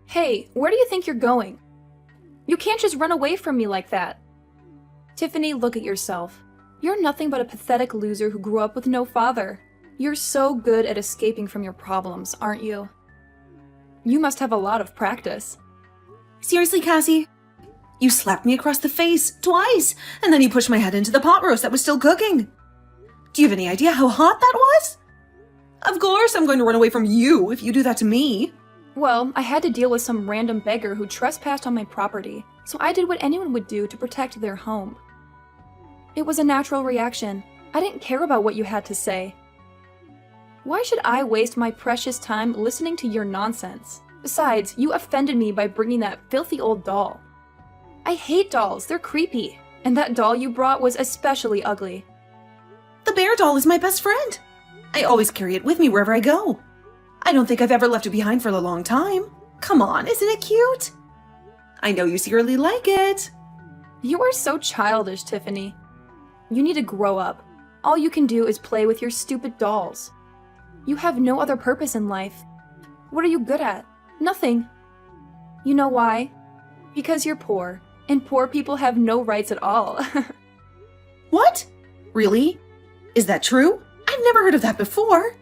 Hey, where do you think you're going? You can't just run away from me like that. Tiffany, look at yourself. You're nothing but a pathetic loser who grew up with no father. You're so good at escaping from your problems, aren't you? You must have a lot of practice. Seriously, Cassie? You slapped me across the face twice, and then you pushed my head into the pot roast that was still cooking. Do you have any idea how hot that was? Of course I'm going to run away from you if you do that to me. Well, I had to deal with some random beggar who trespassed on my property, so I did what anyone would do to protect their home. It was a natural reaction. I didn't care about what you had to say. Why should I waste my precious time listening to your nonsense? Besides, you offended me by bringing that filthy old doll. I hate dolls, they're creepy. And that doll you brought was especially ugly. The bear doll is my best friend. I always carry it with me wherever I go. I don't think I've ever left it behind for a long time. Come on, isn't it cute? I know you secretly like it. You are so childish, Tiffany. You need to grow up. All you can do is play with your stupid dolls. You have no other purpose in life. What are you good at? Nothing. You know why? Because you're poor, and poor people have no rights at all. What? Really? Is that true? I've never heard of that before.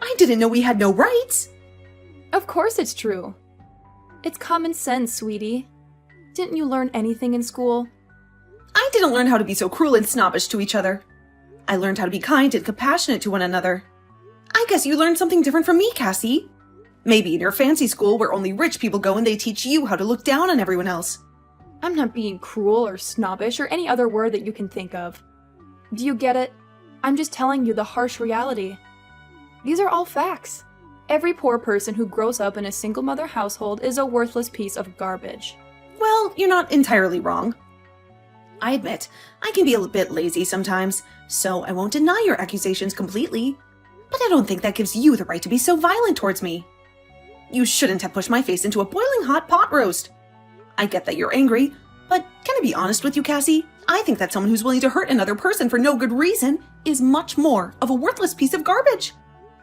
I didn't know we had no rights. Of course it's true. It's common sense, sweetie. Didn't you learn anything in school? I didn't learn how to be so cruel and snobbish to each other. I learned how to be kind and compassionate to one another. I guess you learned something different from me, Cassie. Maybe in your fancy school where only rich people go and they teach you how to look down on everyone else. I'm not being cruel or snobbish or any other word that you can think of. Do you get it? I'm just telling you the harsh reality. These are all facts. Every poor person who grows up in a single mother household is a worthless piece of garbage. Well, you're not entirely wrong. I admit, I can be a bit lazy sometimes, so I won't deny your accusations completely. But I don't think that gives you the right to be so violent towards me. You shouldn't have pushed my face into a boiling hot pot roast. I get that you're angry, but can I be honest with you, Cassie? I think that someone who's willing to hurt another person for no good reason is much more of a worthless piece of garbage.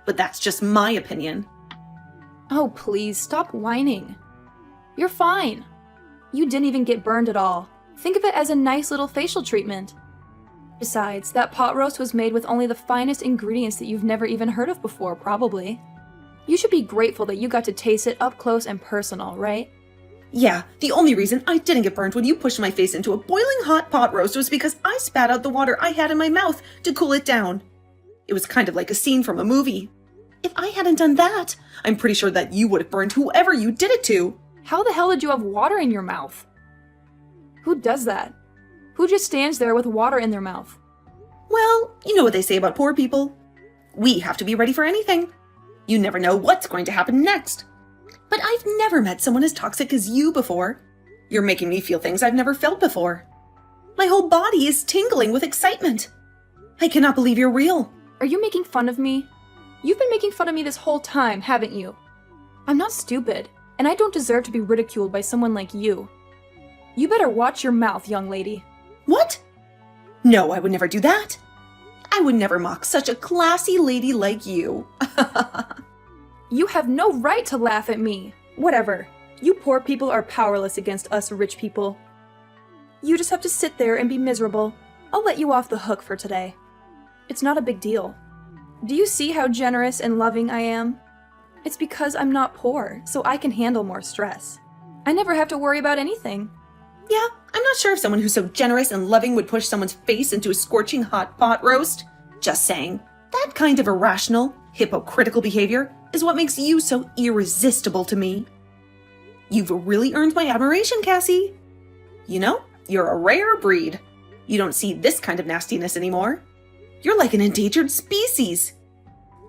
But that's just my opinion. Oh, please, stop whining. You're fine. You didn't even get burned at all. Think of it as a nice little facial treatment. Besides, that pot roast was made with only the finest ingredients that you've never even heard of before, probably. You should be grateful that you got to taste it up close and personal, right? Yeah, the only reason I didn't get burnt when you pushed my face into a boiling hot pot roast was because I spat out the water I had in my mouth to cool it down. It was kind of like a scene from a movie. If I hadn't done that, I'm pretty sure that you would have burned whoever you did it to. How the hell did you have water in your mouth? Who does that? Who just stands there with water in their mouth? Well, you know what they say about poor people. We have to be ready for anything. You never know what's going to happen next. But I've never met someone as toxic as you before. You're making me feel things I've never felt before. My whole body is tingling with excitement. I cannot believe you're real. Are you making fun of me? You've been making fun of me this whole time, haven't you? I'm not stupid, and I don't deserve to be ridiculed by someone like you. You better watch your mouth, young lady. What? No, I would never do that. I would never mock such a classy lady like you. You have no right to laugh at me. Whatever. You poor people are powerless against us rich people. You just have to sit there and be miserable. I'll let you off the hook for today. It's not a big deal. Do you see how generous and loving I am? It's because I'm not poor, so I can handle more stress. I never have to worry about anything. Yeah, I'm not sure if someone who's so generous and loving would push someone's face into a scorching hot pot roast. Just saying. That kind of irrational, hypocritical behavior is what makes you so irresistible to me. You've really earned my admiration, Cassie. You know, you're a rare breed. You don't see this kind of nastiness anymore. You're like an endangered species.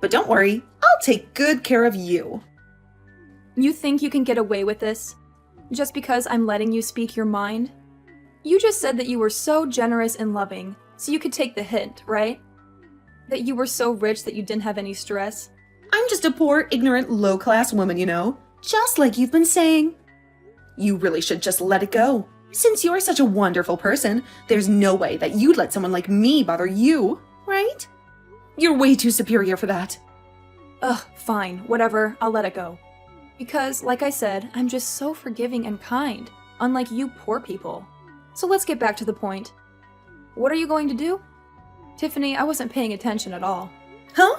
But don't worry, I'll take good care of you. You think you can get away with this? Just because I'm letting you speak your mind? You just said that you were so generous and loving, so you could take the hint, right? That you were so rich that you didn't have any stress? I'm just a poor, ignorant, low-class woman, you know? Just like you've been saying. You really should just let it go. Since you're such a wonderful person, there's no way that you'd let someone like me bother you, right? You're way too superior for that. Ugh, fine, whatever, I'll let it go. Because, like I said, I'm just so forgiving and kind, unlike you poor people. So let's get back to the point. What are you going to do? Tiffany, I wasn't paying attention at all. Huh?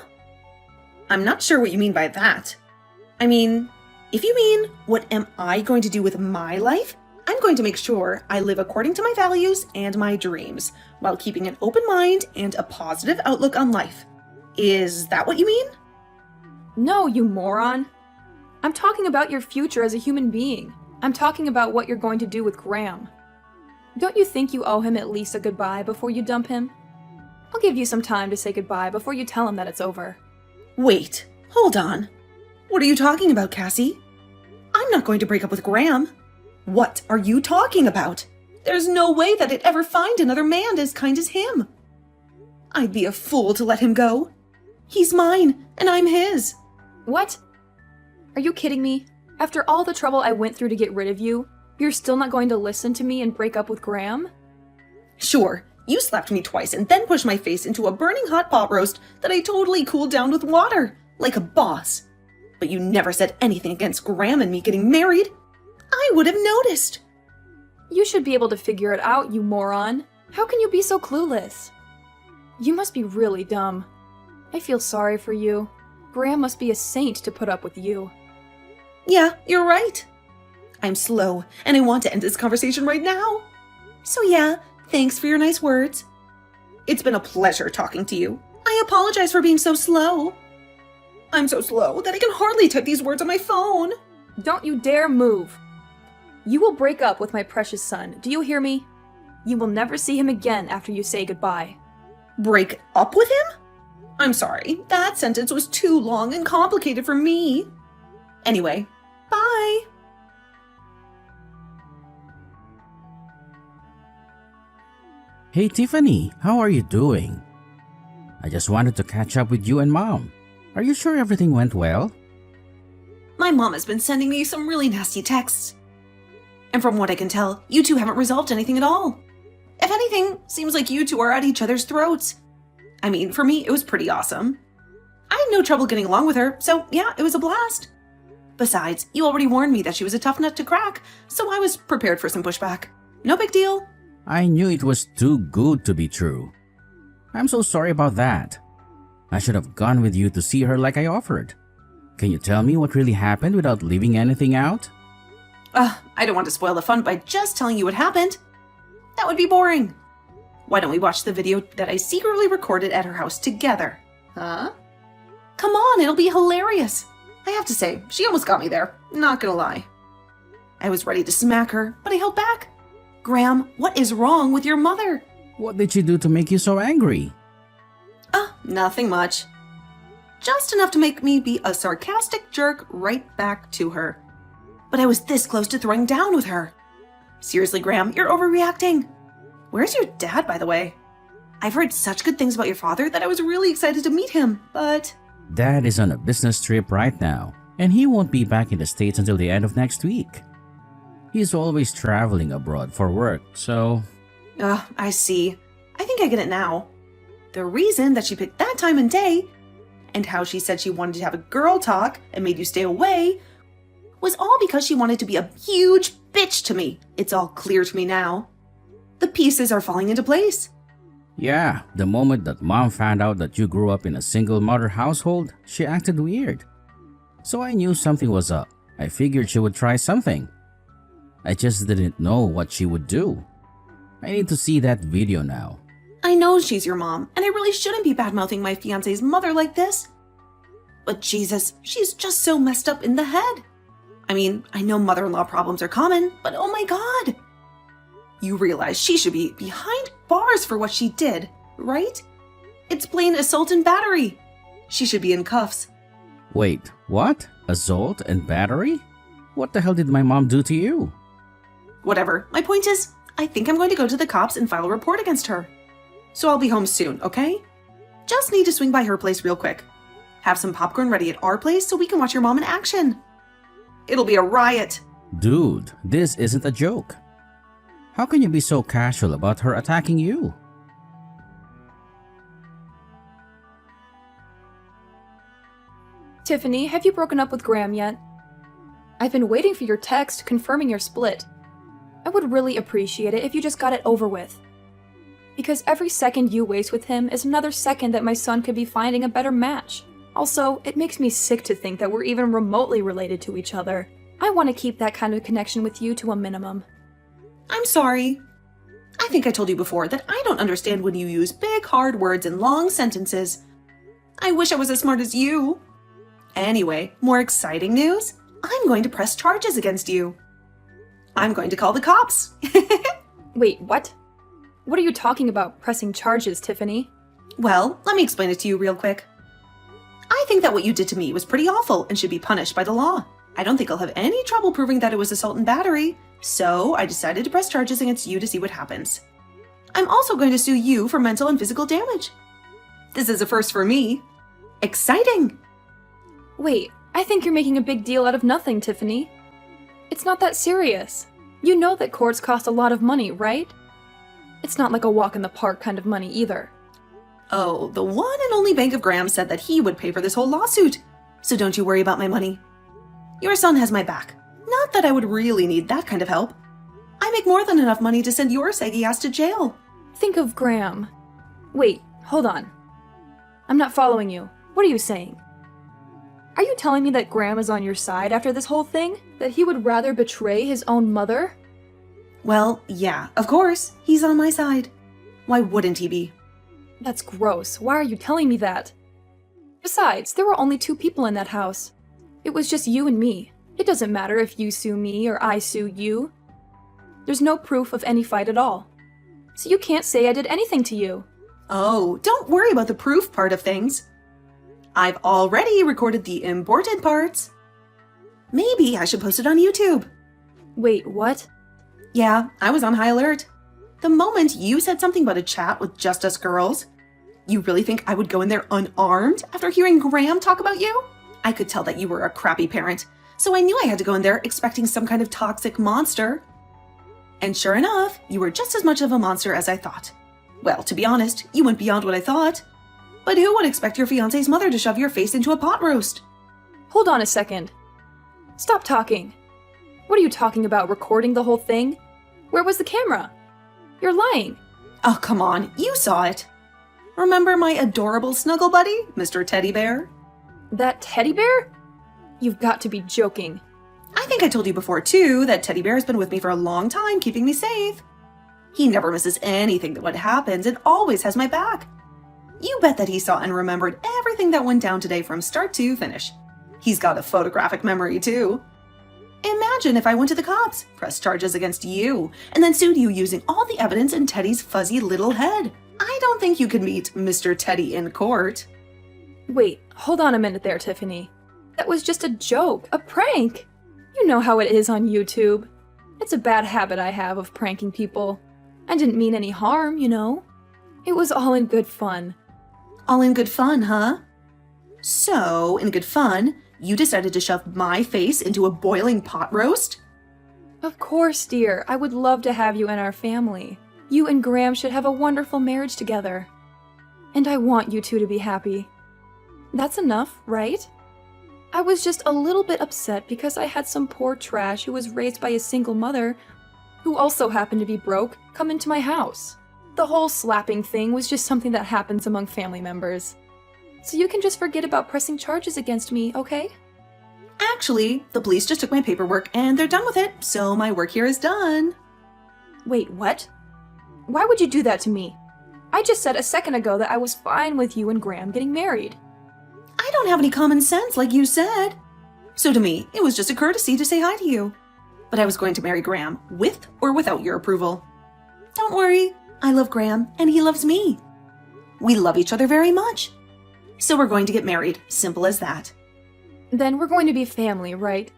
I'm not sure what you mean by that. I mean, if you mean, what am I going to do with my life? I'm going to make sure I live according to my values and my dreams, while keeping an open mind and a positive outlook on life. Is that what you mean? No, you moron. I'm talking about your future as a human being. I'm talking about what you're going to do with Graham. Don't you think you owe him at least a goodbye before you dump him? I'll give you some time to say goodbye before you tell him that it's over. Wait, hold on. What are you talking about, Cassie? I'm not going to break up with Graham. What are you talking about? There's no way that I'd ever find another man as kind as him. I'd be a fool to let him go. He's mine, and I'm his. What? Are you kidding me? After all the trouble I went through to get rid of you, you're still not going to listen to me and break up with Graham? Sure, you slapped me twice and then pushed my face into a burning hot pot roast that I totally cooled down with water, like a boss. But you never said anything against Graham and me getting married. I would have noticed. You should be able to figure it out, you moron. How can you be so clueless? You must be really dumb. I feel sorry for you. Graham must be a saint to put up with you. Yeah, you're right. I'm slow, and I want to end this conversation right now. So yeah, thanks for your nice words. It's been a pleasure talking to you. I apologize for being so slow. I'm so slow that I can hardly type these words on my phone. Don't you dare move. You will break up with my precious son, do you hear me? You will never see him again after you say goodbye. Break up with him? I'm sorry, that sentence was too long and complicated for me. Anyway, bye. Hey Tiffany, how are you doing? I just wanted to catch up with you and Mom. Are you sure everything went well? My mom has been sending me some really nasty texts. And from what I can tell, you two haven't resolved anything at all. If anything, seems like you two are at each other's throats. I mean, for me, it was pretty awesome. I had no trouble getting along with her, so yeah, it was a blast. Besides, you already warned me that she was a tough nut to crack, so I was prepared for some pushback. No big deal. I knew it was too good to be true. I'm so sorry about that. I should have gone with you to see her like I offered. Can you tell me what really happened without leaving anything out? I don't want to spoil the fun by just telling you what happened. That would be boring. Why don't we watch the video that I secretly recorded at her house together? Huh? Come on, it'll be hilarious. I have to say, she almost got me there, not gonna lie. I was ready to smack her, but I held back. Graham, what is wrong with your mother? What did she do to make you so angry? Nothing much. Just enough to make me be a sarcastic jerk right back to her. But I was this close to throwing down with her. Seriously, Graham, you're overreacting. Where's your dad, by the way? I've heard such good things about your father that I was really excited to meet him, but... Dad is on a business trip right now, and he won't be back in the States until the end of next week. He's always traveling abroad for work, so... I see. I think I get it now. The reason that she picked that time and day, and how she said she wanted to have a girl talk and made you stay away, was all because she wanted to be a huge bitch to me. It's all clear to me now. The pieces are falling into place. Yeah, the moment that Mom found out that you grew up in a single mother household, she acted weird. So I knew something was up. I figured she would try something. I just didn't know what she would do. I need to see that video now. I know she's your mom, and I really shouldn't be bad-mouthing my fiancé's mother like this. But Jesus, she's just so messed up in the head. I mean, I know mother-in-law problems are common, but oh my god. You realize she should be behind bars for what she did, right? It's plain assault and battery. She should be in cuffs. Wait, what? Assault and battery? What the hell did my mom do to you? Whatever. My point is, I think I'm going to go to the cops and file a report against her. So I'll be home soon, okay? Just need to swing by her place real quick. Have some popcorn ready at our place so we can watch your mom in action. It'll be a riot. Dude, this isn't a joke. How can you be so casual about her attacking you? Tiffany, have you broken up with Graham yet? I've been waiting for your text confirming your split. I would really appreciate it if you just got it over with. Because every second you waste with him is another second that my son could be finding a better match. Also, it makes me sick to think that we're even remotely related to each other. I want to keep that kind of connection with you to a minimum. I'm sorry. I think I told you before that I don't understand when you use big, hard words in long sentences. I wish I was as smart as you. Anyway, more exciting news. I'm going to press charges against you. I'm going to call the cops. Wait, what? What are you talking about, pressing charges, Tiffany? Well, let me explain it to you real quick. I think that what you did to me was pretty awful and should be punished by the law. I don't think I'll have any trouble proving that it was assault and battery, so I decided to press charges against you to see what happens. I'm also going to sue you for mental and physical damage. This is a first for me. Exciting! Wait, I think you're making a big deal out of nothing, Tiffany. It's not that serious. You know that courts cost a lot of money, right? It's not like a walk in the park kind of money either. Oh, the one and only Bank of Graham said that he would pay for this whole lawsuit, so don't you worry about my money. Your son has my back. Not that I would really need that kind of help. I make more than enough money to send your saggy ass to jail. Think of Graham. Wait, hold on. I'm not following you. What are you saying? Are you telling me that Graham is on your side after this whole thing? That he would rather betray his own mother? Well, yeah, of course. He's on my side. Why wouldn't he be? That's gross. Why are you telling me that? Besides, there were only 2 people in that house. It was just you and me. It doesn't matter if you sue me or I sue you. There's no proof of any fight at all. So you can't say I did anything to you. Oh, don't worry about the proof part of things. I've already recorded the important parts. Maybe I should post it on YouTube. Wait, what? Yeah, I was on high alert. The moment you said something about a chat with just us girls, you really think I would go in there unarmed after hearing Graham talk about you? I could tell that you were a crappy parent, so I knew I had to go in there expecting some kind of toxic monster. And sure enough, you were just as much of a monster as I thought. Well, to be honest, you went beyond what I thought. But who would expect your fiancé's mother to shove your face into a pot roast? Hold on a second. Stop talking. What are you talking about, recording the whole thing? Where was the camera? You're lying. Oh, come on, you saw it. Remember my adorable snuggle buddy, Mr. Teddy Bear? That teddy bear? You've got to be joking. I think I told you before, too, that Teddy Bear has been with me for a long time, keeping me safe. He never misses anything that happens and always has my back. You bet that he saw and remembered everything that went down today from start to finish. He's got a photographic memory, too. Imagine if I went to the cops, pressed charges against you, and then sued you using all the evidence in Teddy's fuzzy little head. I don't think you could meet Mr. Teddy in court. Wait, hold on a minute there, Tiffany. That was just a joke, a prank. You know how it is on YouTube. It's a bad habit I have of pranking people. I didn't mean any harm, you know. It was all in good fun. All in good fun, huh? So, in good fun, you decided to shove my face into a boiling pot roast? Of course, dear. I would love to have you in our family. You and Graham should have a wonderful marriage together. And I want you two to be happy. That's enough, right? I was just a little bit upset because I had some poor trash who was raised by a single mother, who also happened to be broke, come into my house. The whole slapping thing was just something that happens among family members. So you can just forget about pressing charges against me, okay? Actually, the police just took my paperwork and they're done with it, so my work here is done. Wait, what? Why would you do that to me? I just said a second ago that I was fine with you and Graham getting married. I don't have any common sense like you said. So to me, it was just a courtesy to say hi to you. But I was going to marry Graham, with or without your approval. Don't worry, I love Graham and he loves me. We love each other very much. So we're going to get married, simple as that. Then we're going to be family, right?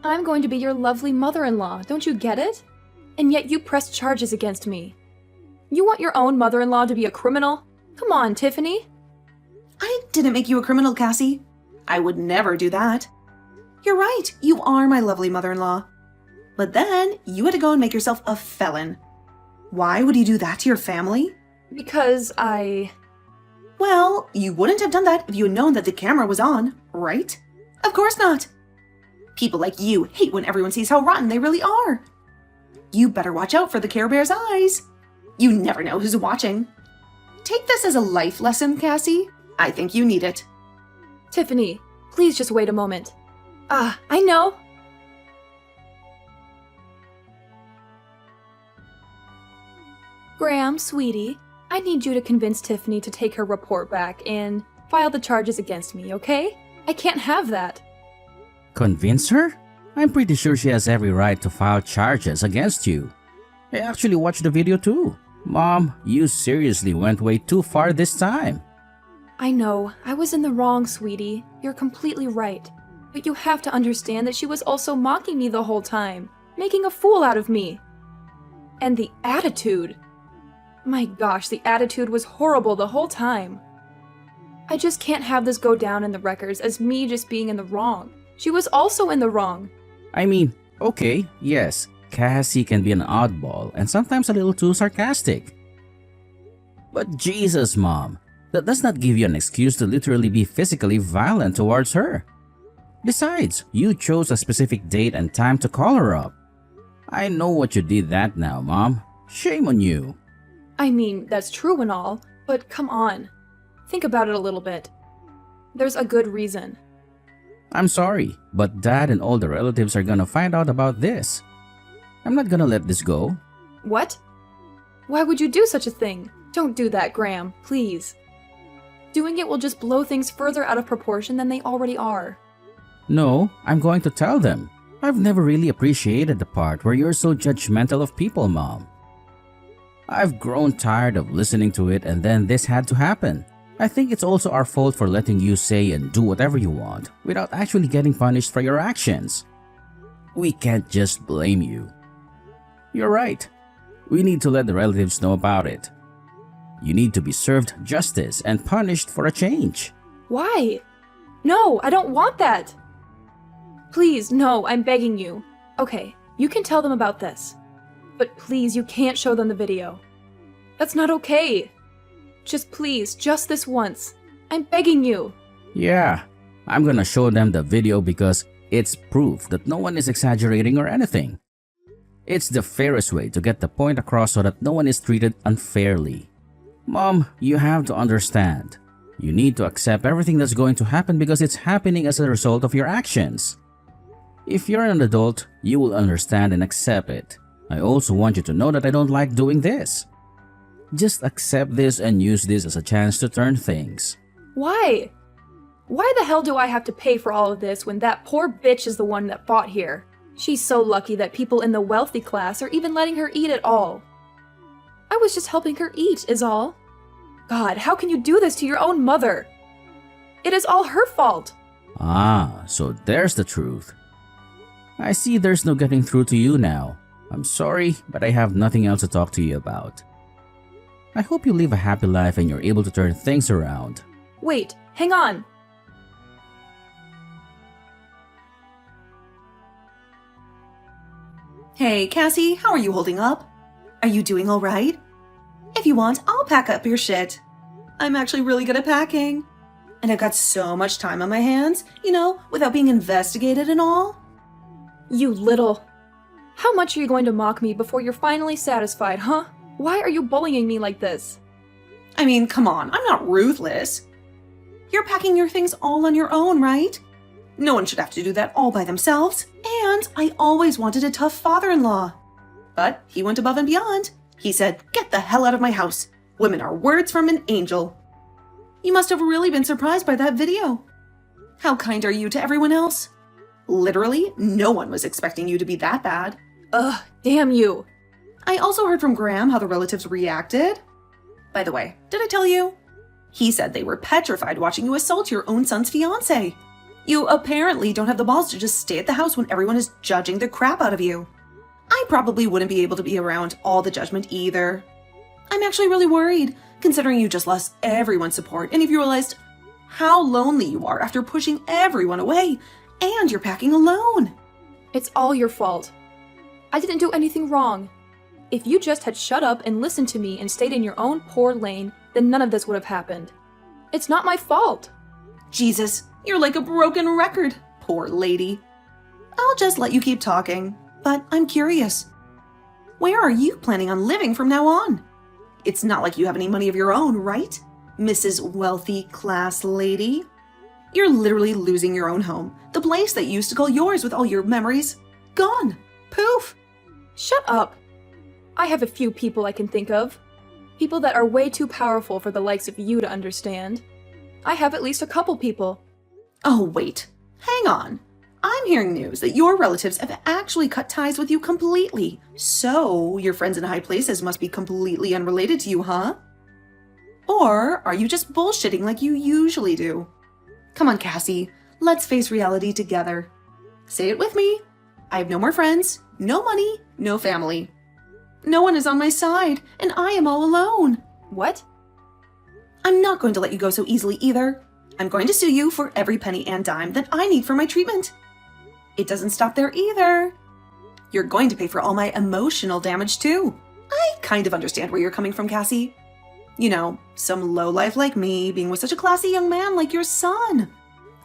I'm going to be your lovely mother-in-law, don't you get it? And yet you pressed charges against me. You want your own mother-in-law to be a criminal? Come on, Tiffany. I didn't make you a criminal, Cassie. I would never do that. You're right, you are my lovely mother-in-law. But then, you had to go and make yourself a felon. Why would you do that to your family? Because I... Well, you wouldn't have done that if you had known that the camera was on, right? Of course not. People like you hate when everyone sees how rotten they really are. You better watch out for the Care Bear's eyes. You never know who's watching. Take this as a life lesson, Cassie. I think you need it. Tiffany, please just wait a moment. I know. Graham, sweetie, I need you to convince Tiffany to take her report back and file the charges against me, okay? I can't have that. Convince her? I'm pretty sure she has every right to file charges against you. I actually watched the video too. Mom, you seriously went way too far this time. I know, I was in the wrong, sweetie. You're completely right. But you have to understand that she was also mocking me the whole time, making a fool out of me. And the attitude. My gosh, the attitude was horrible the whole time. I just can't have this go down in the records as me just being in the wrong. She was also in the wrong. I mean, okay, yes, Cassie can be an oddball and sometimes a little too sarcastic. But Jesus, Mom, that does not give you an excuse to literally be physically violent towards her. Besides, you chose a specific date and time to call her up. I know what you did that now, Mom. Shame on you. I mean, that's true and all, but come on. Think about it a little bit. There's a good reason. I'm sorry, but Dad and all the relatives are gonna find out about this. I'm not gonna let this go. What? Why would you do such a thing? Don't do that, Graham, please. Doing it will just blow things further out of proportion than they already are. No, I'm going to tell them. I've never really appreciated the part where you're so judgmental of people, Mom. I've grown tired of listening to it and then this had to happen. I think it's also our fault for letting you say and do whatever you want without actually getting punished for your actions. We can't just blame you. You're right. We need to let the relatives know about it. You need to be served justice and punished for a change. Why? No, I don't want that. Please, no, I'm begging you. Okay, you can tell them about this. But please, you can't show them the video. That's not okay. Just please, just this once. I'm begging you. Yeah, I'm gonna show them the video because it's proof that no one is exaggerating or anything. It's the fairest way to get the point across so that no one is treated unfairly. Mom, you have to understand. You need to accept everything that's going to happen because it's happening as a result of your actions. If you're an adult, you will understand and accept it. I also want you to know that I don't like doing this. Just accept this and use this as a chance to turn things. Why? Why the hell do I have to pay for all of this when that poor bitch is the one that fought here? She's so lucky that people in the wealthy class are even letting her eat at all. I was just helping her eat, is all. God, how can you do this to your own mother? It is all her fault. Ah, so there's the truth. I see there's no getting through to you now. I'm sorry, but I have nothing else to talk to you about. I hope you live a happy life and you're able to turn things around. Wait, hang on. Hey, Cassie, how are you holding up? Are you doing all right? If you want, I'll pack up your shit. I'm actually really good at packing. And I've got so much time on my hands, without being investigated and all. You little... How much are you going to mock me before you're finally satisfied, huh? Why are you bullying me like this? I mean, come on, I'm not ruthless. You're packing your things all on your own, right? No one should have to do that all by themselves. And I always wanted a tough father-in-law. But he went above and beyond. He said, "Get the hell out of my house. Women are words from an angel." You must have really been surprised by that video. How kind are you to everyone else? Literally, no one was expecting you to be that bad. Ugh, damn you. I also heard from Graham how the relatives reacted. By the way, did I tell you? He said they were petrified watching you assault your own son's fiancée. You apparently don't have the balls to just stay at the house when everyone is judging the crap out of you. I probably wouldn't be able to be around all the judgment either. I'm actually really worried, considering you just lost everyone's support and if you realized how lonely you are after pushing everyone away and you're packing alone. It's all your fault. I didn't do anything wrong. If you just had shut up and listened to me and stayed in your own poor lane, then none of this would have happened. It's not my fault. Jesus, you're like a broken record, poor lady. I'll just let you keep talking, but I'm curious. Where are you planning on living from now on? It's not like you have any money of your own, right, Mrs. Wealthy Class Lady? You're literally losing your own home, the place that you used to call yours with all your memories. Gone. Poof. Shut up. I have a few people I can think of. People that are way too powerful for the likes of you to understand. I have at least a couple people. Oh, wait. Hang on. I'm hearing news that your relatives have actually cut ties with you completely. So, your friends in high places must be completely unrelated to you, huh? Or are you just bullshitting like you usually do? Come on, Cassie. Let's face reality together. Say it with me. I have no more friends, no money, no family. No one is on my side, and I am all alone. What? I'm not going to let you go so easily either. I'm going to sue you for every penny and dime that I need for my treatment. It doesn't stop there either. You're going to pay for all my emotional damage too. I kind of understand where you're coming from, Cassie. You know, some lowlife like me being with such a classy young man like your son.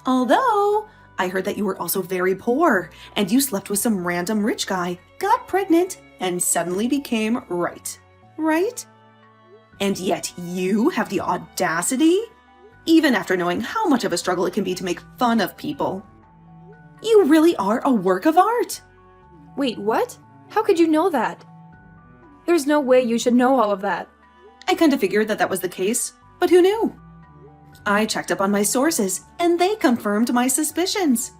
Although, I heard that you were also very poor, and you slept with some random rich guy, got pregnant, and suddenly became right. Right? And yet you have the audacity, even after knowing how much of a struggle it can be to make fun of people. You really are a work of art. Wait, what? How could you know that? There's no way you should know all of that. I kind of figured that was the case, but who knew? I checked up on my sources, and they confirmed my suspicions.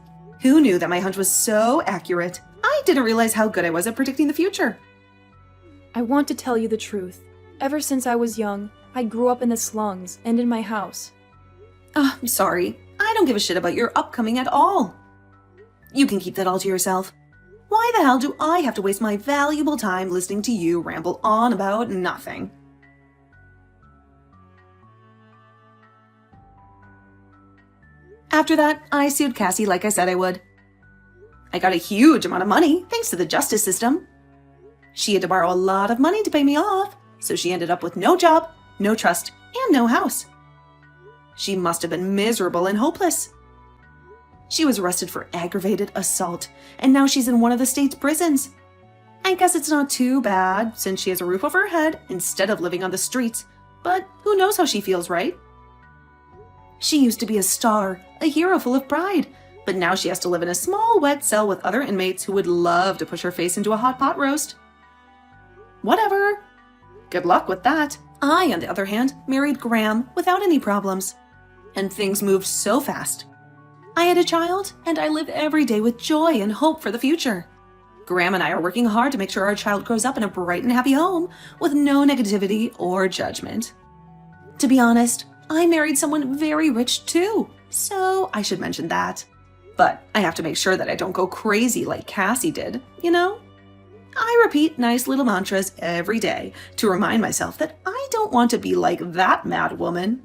Who knew that my hunch was so accurate? I didn't realize how good I was at predicting the future. I want to tell you the truth. Ever since I was young, I grew up in the slums and in my house. I'm sorry. I don't give a shit about your upcoming at all. You can keep that all to yourself. Why the hell do I have to waste my valuable time listening to you ramble on about nothing? After that, I sued Cassie like I said I would. I got a huge amount of money thanks to the justice system. She had to borrow a lot of money to pay me off, so she ended up with no job, no trust, and no house. She must have been miserable and hopeless. She was arrested for aggravated assault, and now she's in one of the state's prisons. I guess it's not too bad, since she has a roof over her head instead of living on the streets, but who knows how she feels, right? She used to be a star, a hero full of pride, but now she has to live in a small, wet cell with other inmates who would love to push her face into a hot pot roast. Whatever. Good luck with that. I, on the other hand, married Graham without any problems. And things moved so fast. I had a child, and I live every day with joy and hope for the future. Graham and I are working hard to make sure our child grows up in a bright and happy home with no negativity or judgment. To be honest, I married someone very rich too, so I should mention that. But I have to make sure that I don't go crazy like Cassie did, you know? I repeat nice little mantras every day to remind myself that I don't want to be like that mad woman.